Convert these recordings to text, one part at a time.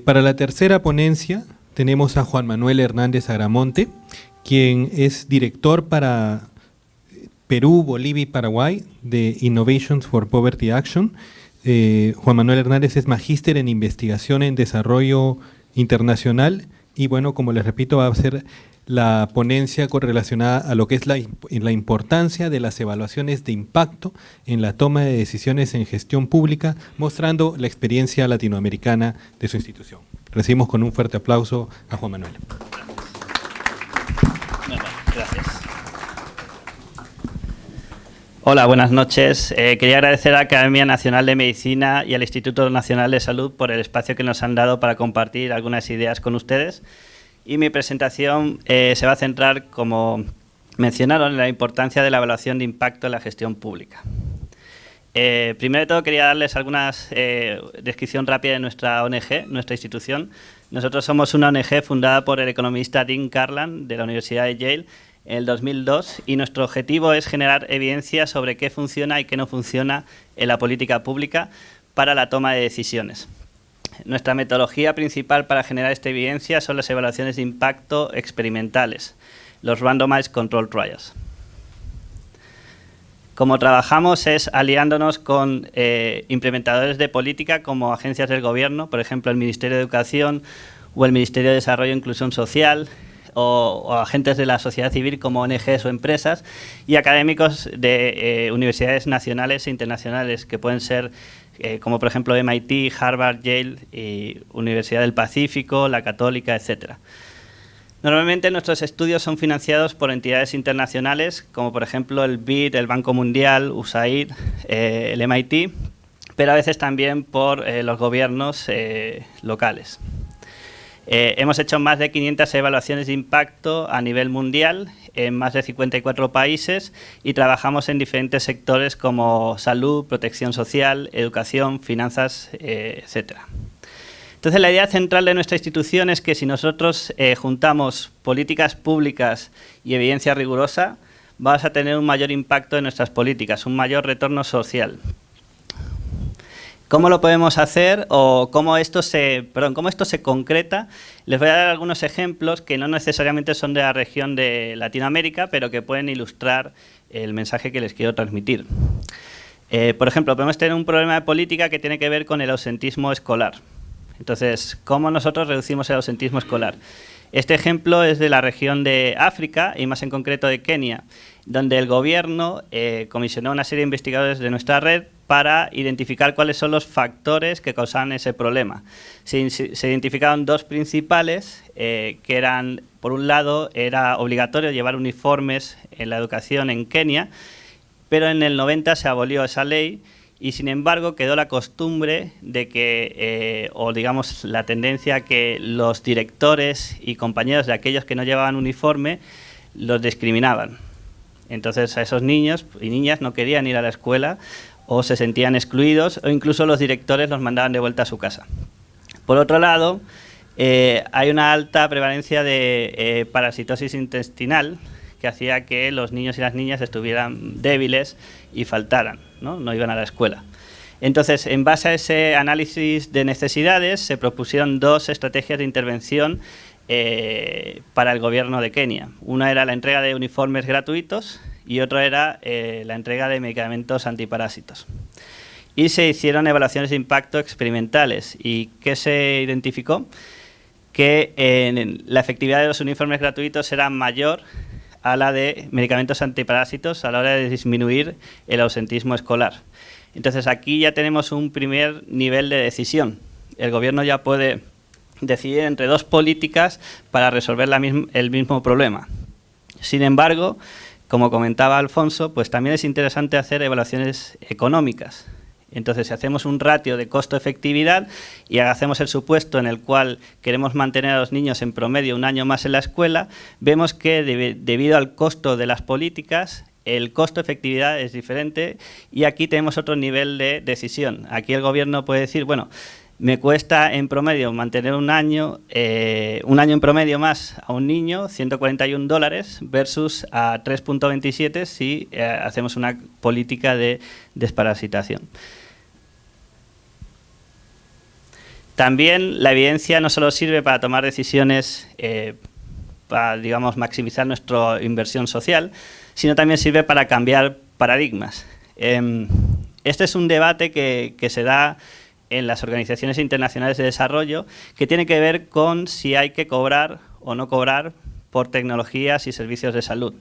Para la tercera ponencia tenemos a Juan Manuel Hernández Agramonte, quien es director para Perú, Bolivia y Paraguay de Innovations for Poverty Action. Juan Manuel Hernández es magíster en investigación en desarrollo internacional y bueno, como les repito, va a ser la ponencia correlacionada a lo que es la importancia de las evaluaciones de impacto en la toma de decisiones en gestión pública, mostrando la experiencia latinoamericana de su institución. Recibimos con un fuerte aplauso a Juan Manuel. Gracias. Hola, buenas noches. Quería agradecer a la Academia Nacional de Medicina y al Instituto Nacional de Salud por el espacio que nos han dado para compartir algunas ideas con ustedes. Y mi presentación se va a centrar, como mencionaron, en la importancia de la evaluación de impacto en la gestión pública. Primero de todo, quería darles alguna descripción rápida de nuestra ONG, nuestra institución. Nosotros somos una ONG fundada por el economista Dean Karlan de la Universidad de Yale en el 2002 y nuestro objetivo es generar evidencia sobre qué funciona y qué no funciona en la política pública para la toma de decisiones. Nuestra metodología principal para generar esta evidencia son las evaluaciones de impacto experimentales, los Randomized Control Trials. Como trabajamos es aliándonos con implementadores de política como agencias del gobierno, por ejemplo el Ministerio de Educación o el Ministerio de Desarrollo e Inclusión Social, o agentes de la sociedad civil como ONGs o empresas, y académicos de universidades nacionales e internacionales que pueden ser como por ejemplo MIT, Harvard, Yale, y Universidad del Pacífico, la Católica, etcétera. Normalmente nuestros estudios son financiados por entidades internacionales como por ejemplo el BID, el Banco Mundial, USAID, el MIT, pero a veces también por los gobiernos locales. Hemos hecho más de 500 evaluaciones de impacto a nivel mundial en más de 54 países y trabajamos en diferentes sectores como salud, protección social, educación, finanzas, etcétera. Entonces, la idea central de nuestra institución es que si nosotros juntamos políticas públicas y evidencia rigurosa, vamos a tener un mayor impacto en nuestras políticas, un mayor retorno social. ¿Cómo lo podemos hacer o cómo esto se concreta? Les voy a dar algunos ejemplos que no necesariamente son de la región de Latinoamérica, pero que pueden ilustrar el mensaje que les quiero transmitir. Por ejemplo, podemos tener un problema de política que tiene que ver con el ausentismo escolar. Entonces, ¿cómo nosotros reducimos el ausentismo escolar? Este ejemplo es de la región de África y más en concreto de Kenia, donde el gobierno comisionó una serie de investigadores de nuestra red para identificar cuáles son los factores que causaban ese problema. Se identificaron dos principales, que eran, por un lado, era obligatorio llevar uniformes en la educación en Kenia, pero en el 90 se abolió esa ley y, sin embargo, quedó la costumbre de que, o digamos la tendencia que los directores y compañeros de aquellos que no llevaban uniforme los discriminaban. Entonces a esos niños y niñas no querían ir a la escuela o se sentían excluidos o incluso los directores los mandaban de vuelta a su casa. Por otro lado, hay una alta prevalencia de parasitosis intestinal que hacía que los niños y las niñas estuvieran débiles y faltaran, no iban a la escuela. Entonces, en base a ese análisis de necesidades, se propusieron dos estrategias de intervención para el gobierno de Kenia. Una era la entrega de uniformes gratuitos y otra era la entrega de medicamentos antiparásitos. Y se hicieron evaluaciones de impacto experimentales. ¿Y qué se identificó? Que la efectividad de los uniformes gratuitos era mayor a la de medicamentos antiparásitos a la hora de disminuir el ausentismo escolar. Entonces aquí ya tenemos un primer nivel de decisión. El gobierno ya puede decidir entre dos políticas para resolver el mismo problema. Sin embargo, como comentaba Alfonso, pues también es interesante hacer evaluaciones económicas. Entonces, si hacemos un ratio de costo-efectividad y hacemos el supuesto en el cual queremos mantener a los niños en promedio un año más en la escuela, vemos que debido al costo de las políticas, el costo-efectividad es diferente y aquí tenemos otro nivel de decisión. Aquí el gobierno puede decir, bueno, me cuesta en promedio mantener un año en promedio más a un niño, $141 versus a 3,27 si hacemos una política de desparasitación. También la evidencia no solo sirve para tomar decisiones para, digamos, maximizar nuestra inversión social, sino también sirve para cambiar paradigmas. Este es un debate que se da en las organizaciones internacionales de desarrollo, que tiene que ver con si hay que cobrar o no cobrar por tecnologías y servicios de salud.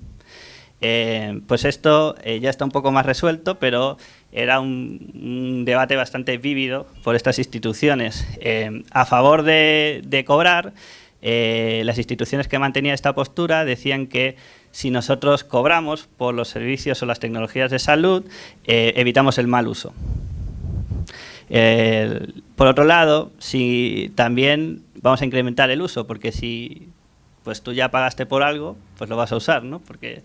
Pues esto ya está un poco más resuelto, pero era un debate bastante vívido por estas instituciones. A favor de cobrar, las instituciones que mantenían esta postura decían que si nosotros cobramos por los servicios o las tecnologías de salud, evitamos el mal uso. Por otro lado, si también vamos a incrementar el uso, porque si pues tú ya pagaste por algo, pues lo vas a usar, ¿no? Porque,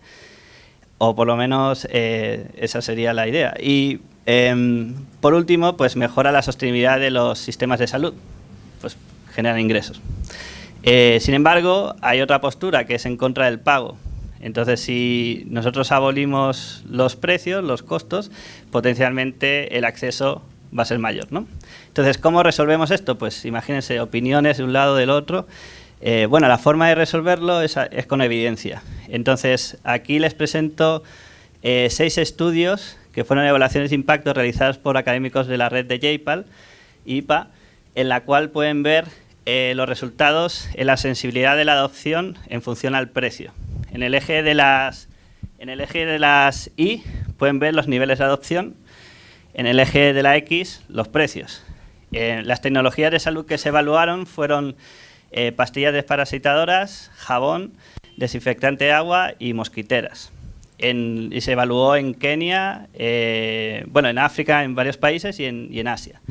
o por lo menos esa sería la idea. Y por último, pues mejora la sostenibilidad de los sistemas de salud, pues generan ingresos. Sin embargo, hay otra postura que es en contra del pago. Entonces, si nosotros abolimos los precios, los costos, potencialmente el acceso va a ser mayor, ¿no? Entonces, ¿cómo resolvemos esto? Pues imagínense opiniones de un lado del otro. Bueno, la forma de resolverlo es con evidencia. Entonces, aquí les presento 6 estudios que fueron evaluaciones de impacto realizadas por académicos de la red de JPAL, IPA, en la cual pueden ver los resultados en la sensibilidad de la adopción en función al precio. En el eje de las Y pueden ver los niveles de adopción, en el eje de la X los precios. Las tecnologías de salud que se evaluaron fueron pastillas desparasitadoras, jabón, desinfectante de agua y mosquiteras. Y se evaluó en Kenia, en África, en varios países y en Asia.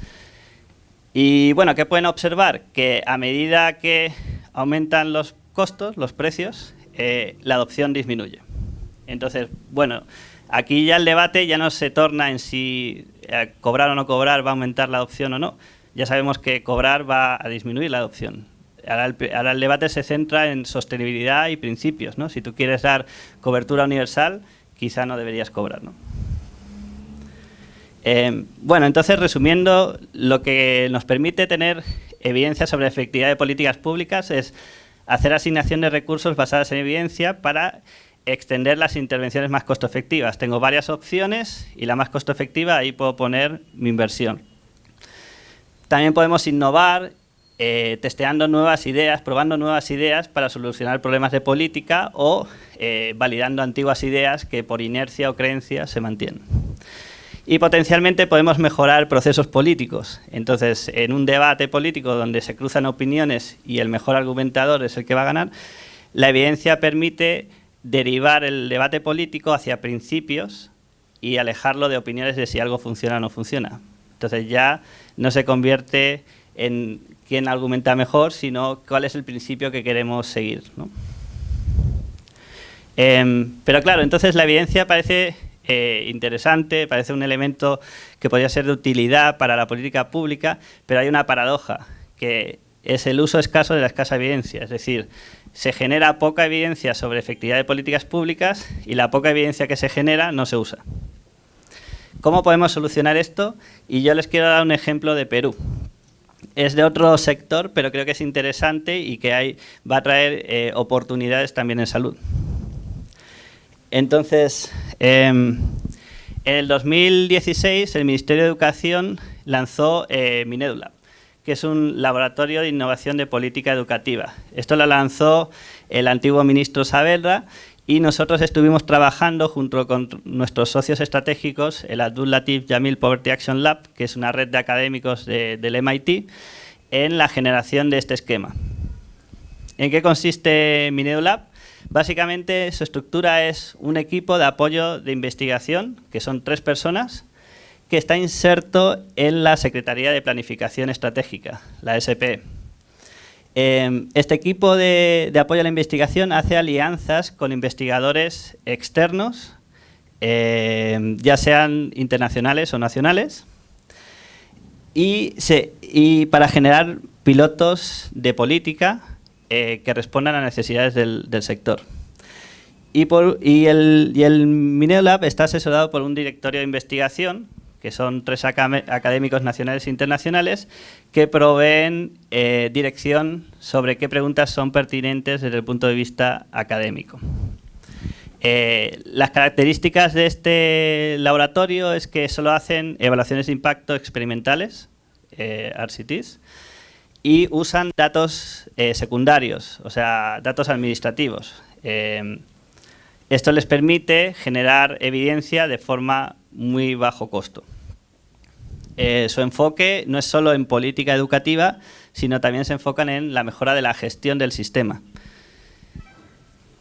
Y bueno, ¿qué pueden observar? Que a medida que aumentan los costos, los precios, la adopción disminuye. Entonces, bueno, aquí ya el debate ya no se torna en si cobrar o no cobrar va a aumentar la adopción o no. Ya sabemos que cobrar va a disminuir la adopción. Ahora el debate se centra en sostenibilidad y principios, ¿no? Si tú quieres dar cobertura universal, quizá no deberías cobrar, ¿no? Bueno, entonces, resumiendo, lo que nos permite tener evidencia sobre la efectividad de políticas públicas es hacer asignación de recursos basadas en evidencia para extender las intervenciones más costo efectivas. Tengo varias opciones y la más costo efectiva, ahí puedo poner mi inversión. También podemos innovar testeando nuevas ideas, probando nuevas ideas para solucionar problemas de política o validando antiguas ideas que por inercia o creencia se mantienen. Y potencialmente podemos mejorar procesos políticos. Entonces, en un debate político donde se cruzan opiniones y el mejor argumentador es el que va a ganar, la evidencia permite derivar el debate político hacia principios y alejarlo de opiniones de si algo funciona o no funciona. Entonces ya no se convierte en quién argumenta mejor, sino cuál es el principio que queremos seguir, ¿no? Pero claro, entonces la evidencia parece interesante, parece un elemento que podría ser de utilidad para la política pública, pero hay una paradoja, que es el uso escaso de la escasa evidencia. Es decir, se genera poca evidencia sobre efectividad de políticas públicas y la poca evidencia que se genera no se usa. ¿Cómo podemos solucionar esto? Y yo les quiero dar un ejemplo de Perú. Es de otro sector, pero creo que es interesante y que va a traer oportunidades también en salud. Entonces, en el 2016 el Ministerio de Educación lanzó Minedulab, que es un laboratorio de innovación de política educativa. Esto lo lanzó el antiguo ministro Saavedra y nosotros estuvimos trabajando junto con nuestros socios estratégicos, el Abdul Latif Jameel Poverty Action Lab, que es una red de académicos del MIT, en la generación de este esquema. ¿En qué consiste Minedulab? Básicamente, su estructura es un equipo de apoyo de investigación, que son 3 personas, que está inserto en la Secretaría de Planificación Estratégica, la SPE. Este equipo de apoyo a la investigación hace alianzas con investigadores externos, ya sean internacionales o nacionales, y para generar pilotos de política que respondan a necesidades del sector. Y el Minedulab está asesorado por un directorio de investigación que son 3 académicos nacionales e internacionales que proveen dirección sobre qué preguntas son pertinentes desde el punto de vista académico. Las características de este laboratorio es que solo hacen evaluaciones de impacto experimentales, RCTs, y usan datos secundarios, o sea, datos administrativos. Esto les permite generar evidencia de forma muy bajo costo. Su enfoque no es solo en política educativa, sino también se enfocan en la mejora de la gestión del sistema.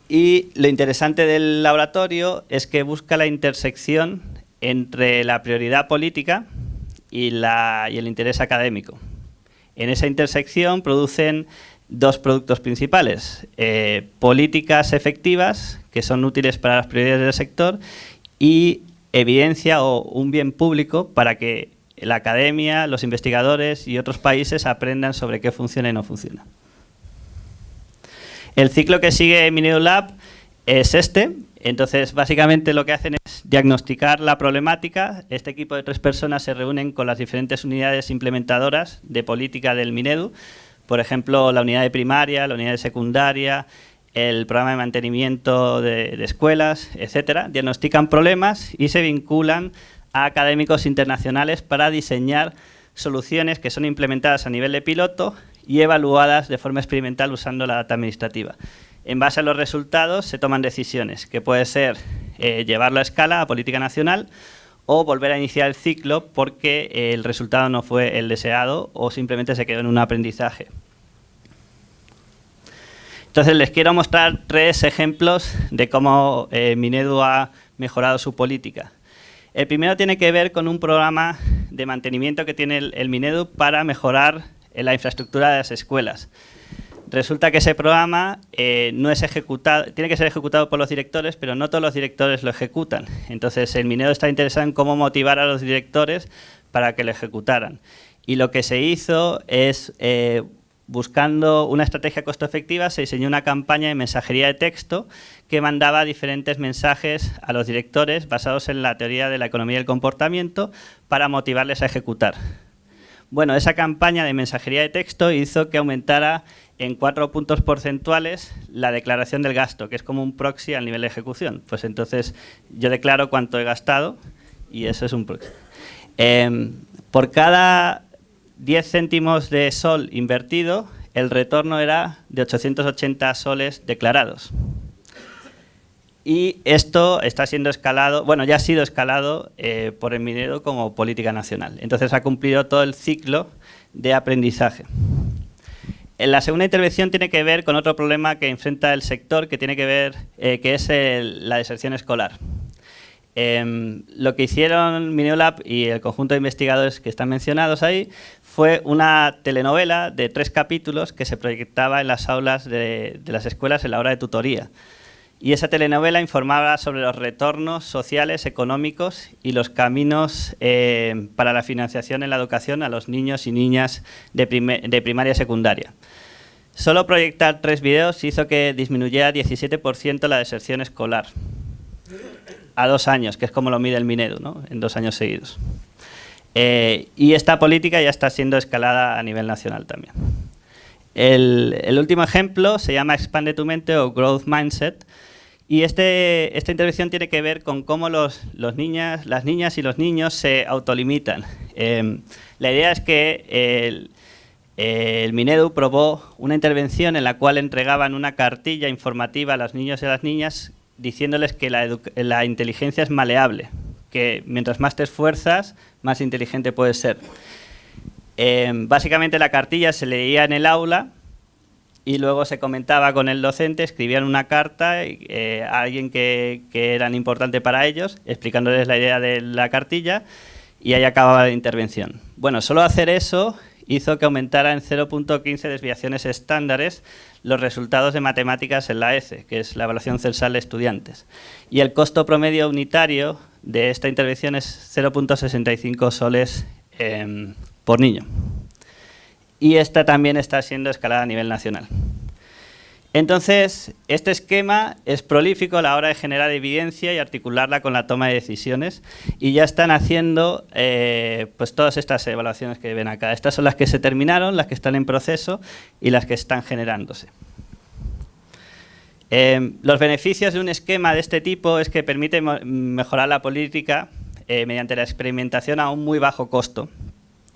Y lo interesante del laboratorio es que busca la intersección entre la prioridad política y el interés académico. En esa intersección producen 2 productos principales: políticas efectivas, que son útiles para las prioridades del sector, y evidencia o un bien público para que la academia, los investigadores y otros países aprendan sobre qué funciona y no funciona. El ciclo que sigue Minedu Lab es este. Entonces, básicamente lo que hacen es diagnosticar la problemática. Este equipo de 3 personas se reúnen con las diferentes unidades implementadoras de política del Minedu. Por ejemplo, la unidad de primaria, la unidad de secundaria, el programa de mantenimiento de escuelas, etcétera. Diagnostican problemas y se vinculan a académicos internacionales para diseñar soluciones que son implementadas a nivel de piloto y evaluadas de forma experimental usando la data administrativa. En base a los resultados se toman decisiones, que puede ser llevarlo a escala, a política nacional, o volver a iniciar el ciclo porque el resultado no fue el deseado o simplemente se quedó en un aprendizaje. Entonces les quiero mostrar 3 ejemplos de cómo Minedu ha mejorado su política. El primero tiene que ver con un programa de mantenimiento que tiene el Minedu para mejorar la infraestructura de las escuelas. Resulta que ese programa no es ejecutado, tiene que ser ejecutado por los directores, pero no todos los directores lo ejecutan. Entonces el Minedu está interesado en cómo motivar a los directores para que lo ejecutaran. Y lo que se hizo es, buscando una estrategia costo efectiva, se diseñó una campaña de mensajería de texto que mandaba diferentes mensajes a los directores basados en la teoría de la economía del comportamiento para motivarles a ejecutar. Bueno, esa campaña de mensajería de texto hizo que aumentara en 4 puntos porcentuales la declaración del gasto, que es como un proxy al nivel de ejecución. Pues entonces yo declaro cuánto he gastado y eso es un proxy. Por cada 10 céntimos de sol invertido, el retorno era de 880 soles declarados. Y esto está siendo escalado, bueno, ya ha sido escalado por el Minedu como política nacional. Entonces ha cumplido todo el ciclo de aprendizaje. En la segunda intervención tiene que ver con otro problema que enfrenta el sector, que tiene que ver, que es la deserción escolar. Lo que hicieron Minedu Lab y el conjunto de investigadores que están mencionados ahí fue una telenovela de 3 capítulos que se proyectaba en las aulas de las escuelas en la hora de tutoría. Y esa telenovela informaba sobre los retornos sociales, económicos y los caminos para la financiación en la educación a los niños y niñas de primaria y secundaria. Solo proyectar 3 videos hizo que disminuyera 17% la deserción escolar a 2 años, que es como lo mide el Minedu, ¿no? En 2 años seguidos. Y esta política ya está siendo escalada a nivel nacional también. El último ejemplo se llama Expande tu mente o Growth Mindset. Y esta intervención tiene que ver con cómo las niñas y los niños se autolimitan. La idea es que el Minedu probó una intervención en la cual entregaban una cartilla informativa a los niños y a las niñas diciéndoles que la inteligencia es maleable, que mientras más te esfuerzas, más inteligente puedes ser. Básicamente la cartilla se leía en el aula y luego se comentaba con el docente, escribían una carta a alguien que era importante para ellos, explicándoles la idea de la cartilla y ahí acababa la intervención. Bueno, solo hacer eso hizo que aumentara en 0.15 desviaciones estándares los resultados de matemáticas en la ECE, que es la evaluación censal de estudiantes. Y el costo promedio unitario de esta intervención es 0.65 soles por niño. Y esta también está siendo escalada a nivel nacional. Entonces, este esquema es prolífico a la hora de generar evidencia y articularla con la toma de decisiones, y ya están haciendo pues todas estas evaluaciones que ven acá. Estas son las que se terminaron, las que están en proceso y las que están generándose. Los beneficios de un esquema de este tipo es que permite mejorar la política mediante la experimentación a un muy bajo costo,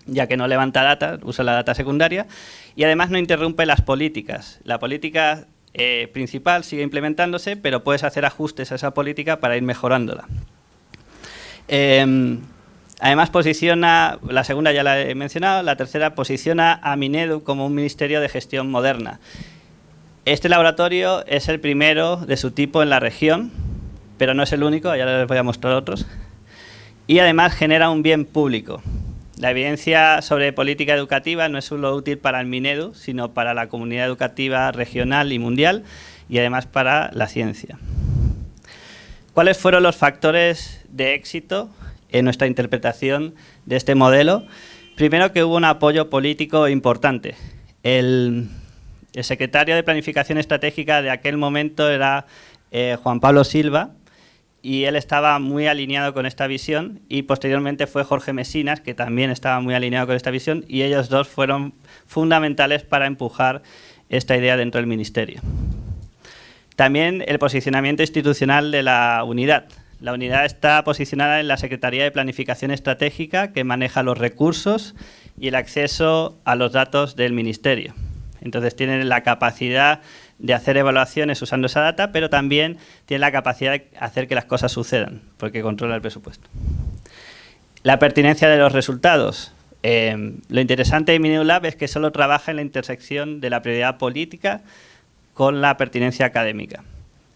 ya que no levanta data, usa la data secundaria, y además no interrumpe las políticas. La política principal sigue implementándose, pero puedes hacer ajustes a esa política para ir mejorándola. Además posiciona, la segunda ya la he mencionado, la tercera posiciona a Minedu como un ministerio de gestión moderna. Este laboratorio es el primero de su tipo en la región, pero no es el único, ya les voy a mostrar otros. Y además genera un bien público. La evidencia sobre política educativa no es solo útil para el Minedu, sino para la comunidad educativa regional y mundial, y además para la ciencia. ¿Cuáles fueron los factores de éxito en nuestra interpretación de este modelo? Primero, que hubo un apoyo político importante. El secretario de Planificación Estratégica de aquel momento era Juan Pablo Silva, y él estaba muy alineado con esta visión, y posteriormente fue Jorge Mesinas, que también estaba muy alineado con esta visión, y ellos dos fueron fundamentales para empujar esta idea dentro del ministerio. También el posicionamiento institucional de la unidad. La unidad está posicionada en la Secretaría de Planificación Estratégica, que maneja los recursos y el acceso a los datos del ministerio. Entonces tienen la capacidad de hacer evaluaciones usando esa data, pero también tiene la capacidad de hacer que las cosas sucedan, porque controla el presupuesto. La pertinencia de los resultados. Lo interesante de Minedu Lab es que solo trabaja en la intersección de la prioridad política con la pertinencia académica.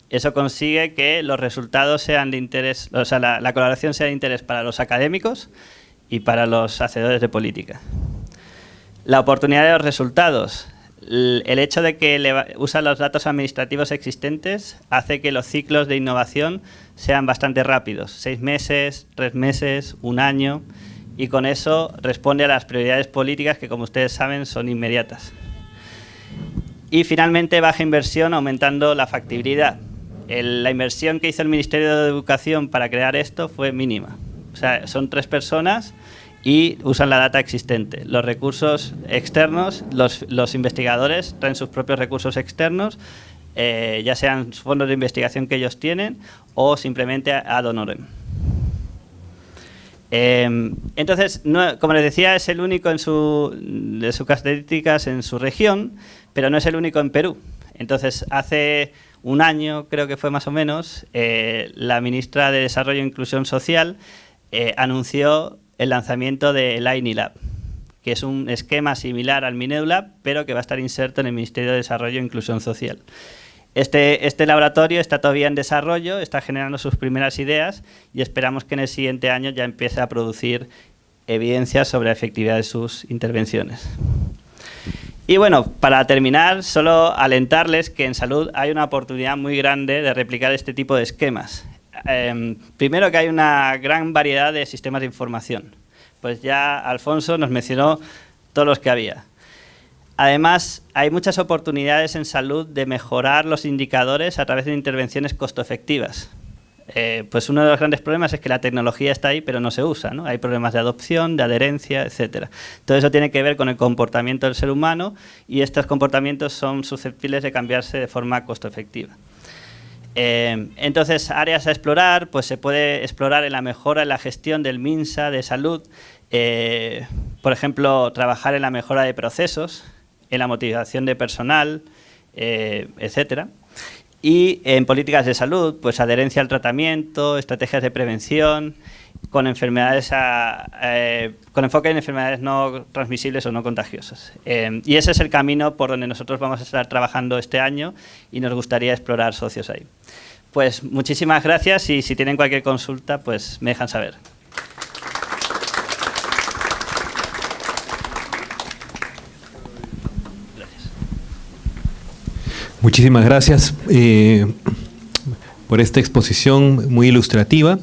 Eso consigue que los resultados sean de interés, o sea, la colaboración sea de interés para los académicos y para los hacedores de política. La oportunidad de los resultados. El hecho de que usa los datos administrativos existentes hace que los ciclos de innovación sean bastante rápidos, 6 meses, 3 meses, 1 año, y con eso responde a las prioridades políticas que, como ustedes saben, son inmediatas. Y finalmente, baja inversión aumentando la factibilidad. La inversión que hizo el Ministerio de Educación para crear esto fue mínima. O sea, son 3 personas y usan la data existente. Los recursos externos, los investigadores traen sus propios recursos externos, ya sean fondos de investigación que ellos tienen o simplemente ad honorem. Entonces, como les decía, es el único de sus características en su región, pero no es el único en Perú. Entonces, hace 1 año, creo que fue más o menos, la ministra de Desarrollo e Inclusión Social anunció el lanzamiento del AINI-Lab, que es un esquema similar al Minedu Lab, pero que va a estar inserto en el Ministerio de Desarrollo e Inclusión Social. Este laboratorio está todavía en desarrollo, está generando sus primeras ideas, y esperamos que en el siguiente año ya empiece a producir evidencias sobre la efectividad de sus intervenciones. Y bueno, para terminar, solo alentarles que en salud hay una oportunidad muy grande de replicar este tipo de esquemas. Primero, que hay una gran variedad de sistemas de información. Pues ya Alfonso nos mencionó todos los que había. Además, hay muchas oportunidades en salud de mejorar los indicadores a través de intervenciones costo-efectivas. Pues uno de los grandes problemas es que la tecnología está ahí, pero no se usa, ¿no? Hay problemas de adopción, de adherencia, etcétera. Todo eso tiene que ver con el comportamiento del ser humano, y estos comportamientos son susceptibles de cambiarse de forma costo-efectiva. Entonces, áreas a explorar, pues se puede explorar en la mejora en la gestión del MINSA de salud, por ejemplo, trabajar en la mejora de procesos, en la motivación de personal, etcétera. Y en políticas de salud, pues adherencia al tratamiento, estrategias de prevención, con enfermedades con enfoque en enfermedades no transmisibles o no contagiosas. Y ese es el camino por donde nosotros vamos a estar trabajando este año, y nos gustaría explorar socios ahí. Pues muchísimas gracias, y si tienen cualquier consulta, pues me dejan saber. Muchísimas gracias por esta exposición muy ilustrativa.